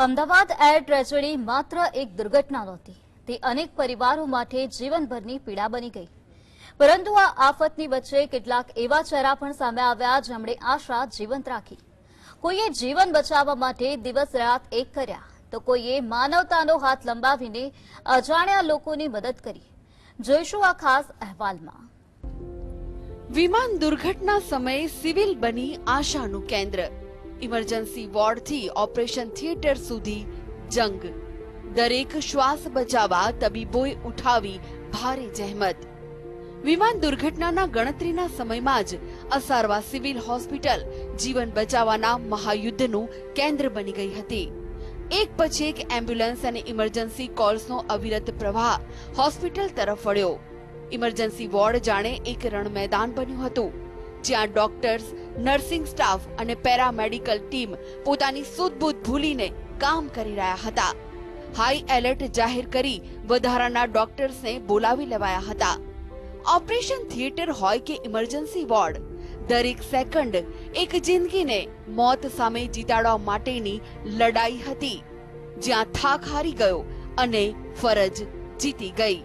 Ahmedabad air tragedy માત્ર એક દુર્ઘટના નહોતી, તે અનેક પરિવારો માટે જીવનભરની પીડા બની ગઈ. પરંતુ આ આફતની વચ્ચે કેટલાક એવા ચહેરા પણ સામે આવ્યા જેમણે આશા જીવંત રાખી. કોઈએ જીવન બચાવવા માટે દિવસ રાત એક કર્યા, તો કોઈએ માનવતાનો હાથ લંબાવીને અજાણ્યા લોકોની મદદ કરી. જોઈશું આ ખાસ અહેવાલમાં. વિમાન દુર્ઘટના સમયે સિવિલ બની આશાનું કેન્દ્ર. ઇમરજન્સી વોર્ડથી ઓપરેશન થિયેટર સુધી જંગ. દરેક શ્વાસ બચાવવા તબીબોએ ઉઠાવી ભારે જહેમત. વિમાન દુર્ઘટનાના ગણતરીના સમયમાં જ અસારવા સિવિલ હોસ્પિટલ જીવન બચાવવાના મહાયુદ્ધનું કેન્દ્ર બની ગઈ હતી. એક પછી એક એમ્બ્યુલન્સ અને ઇમરજન્સી કોલ્સનો અવિરત પ્રવાહ હોસ્પિટલ તરફ વળ્યો. ઇમરજન્સી વોર્ડ જાણે એક રણ મેદાન બન્યું હતું, જ્યાં ડોક્ટર્સ, નર્સિંગ સ્ટાફ અને પેરામેડિકલ ટીમ પોતાની સુધબુધ ભૂલીને કામ કરી રહ્યા હતા. હાઈ એલર્ટ જાહેર કરી વધારાના ડોક્ટર્સને બોલાવી લેવાયા હતા. ઓપરેશન થિયેટર હોય કે ઇમરજન્સી વોર્ડ, દરેક સેકન્ડ એક જિંદગીને મોત સામે જીતાડવા માટેની લડાઈ હતી, જ્યાં થાક હારી ગયો અને ફરજ જીતી ગઈ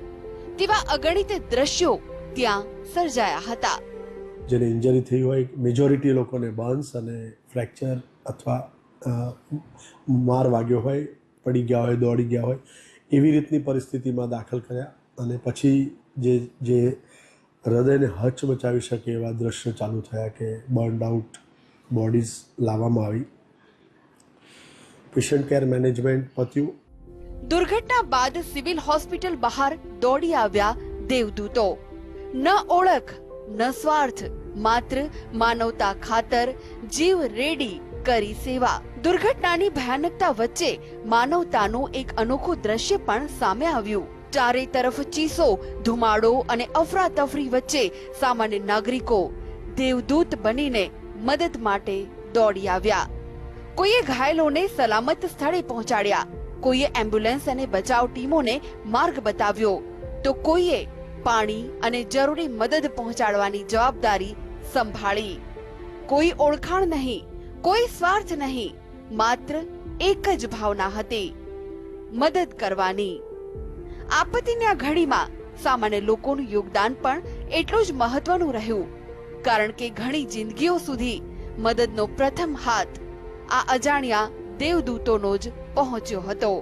તેવા અગણિત દ્રશ્યો ત્યાં સર્જાયા હતા. જેને ઇન્જરી થઈ હોય, મેજોરિટી લોકોને બર્ન્સ અને ફ્રેક્ચર અથવા માર વાગ્યો હોય, પડી ગયા હોય, દોડી ગયા હોય, એવી રીતની પરિસ્થિતિમાં દાખલ કર્યા. અને પછી જે હૃદયને હચમચાવી શકે એવા દ્રશ્યો ચાલુ થયા કે બર્ન્ડ આઉટ બોડીઝ લાવવામાં આવી. પેશન્ટ કેર મેનેજમેન્ટ પત્યું. દુર્ઘટના બાદ સિવિલ હોસ્પિટલ બહાર દોડી આવ્યા દેવદૂતો. ન ઓળખ ન સ્વાર્થ, માત્ર માનવતા ખાતર જીવ રેડી કરી સેવા. દુર્ઘટનાની ભયાનકતા વચ્ચે માનવતાનું એક અનોખું દ્રશ્ય પણ સામે આવ્યું. ચારે તરફ ચીસો, ધુમાડો અને અફરાતફરી વચ્ચે સામાન્ય નાગરિકો દેવદૂત બનીને મદદ માટે દોડી આવ્યા. કોઈએ ઘાયલોને સલામત સ્થળે પહોંચાડ્યા, કોઈએ એમ્બ્યુલન્સ અને બચાવ ટીમોને માર્ગ બતાવ્યો, તો કોઈએ પાણી અને જરૂરી મદદ પહોંચાડવાની જવાબદારી સંભાળી. કોઈ ઓળખાણ નહીં, કોઈ સ્વાર્થ નહીં, માત્ર એક જ ભાવના હતી, મદદ કરવાની. આપત્તિની આ ઘડીમાં સામાન્ય લોકોનું યોગદાન પણ એટલું જ મહત્વનું રહ્યું, કારણ કે ઘણી જિંદગીઓ સુધી મદદનો પ્રથમ હાથ આ અજાણ્યા દેવદૂતોનો જ પહોંચ્યો હતો.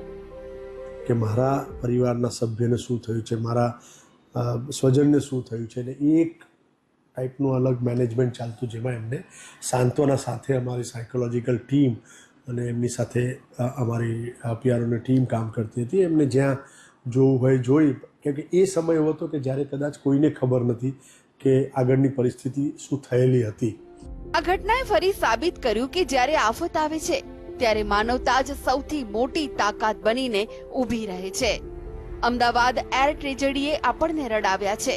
કે મારા પરિવારના સભ્યને શું થયું છે, મારા સ્વજનને શું થયું છે, અને એક ટાઈપનું અલગ મેનેજમેન્ટ ચાલતું, જેમાં એમને સાંત્વના સાથે અમારી સાયકોલોજીકલ ટીમ અને એમની સાથે અમારી પીઆરઓની ટીમ કામ કરતી હતી. એમને જ્યાં જોવું હોય જોઈ, કેમ કે એ સમય એવો હતો કે જ્યારે કદાચ કોઈને ખબર નથી કે આગળની પરિસ્થિતિ શું થયેલી હતી. આ ઘટનાએ ફરી સાબિત કર્યું કે જ્યારે આફત આવે છે ત્યારે માનવતા જ સૌથી મોટી તાકાત બનીને ઊભી રહે છે. અમદાવાદ એર ટ્રેજેડીએ આપણને રડાવ્યા છે,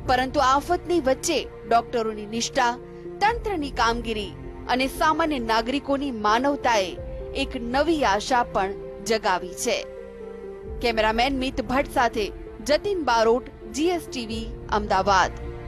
પરંતુ આફતની વચ્ચે ડોક્ટરોની નિષ્ઠા, તંત્રની કામગીરી અને સામાન્ય નાગરિકોની માનવતાએ એક નવી આશા પણ જગાવી છે. કેમેરામેન મિત ભટ્ટ સાથે જતીન બારોટ, GSTV, અમદાવાદ.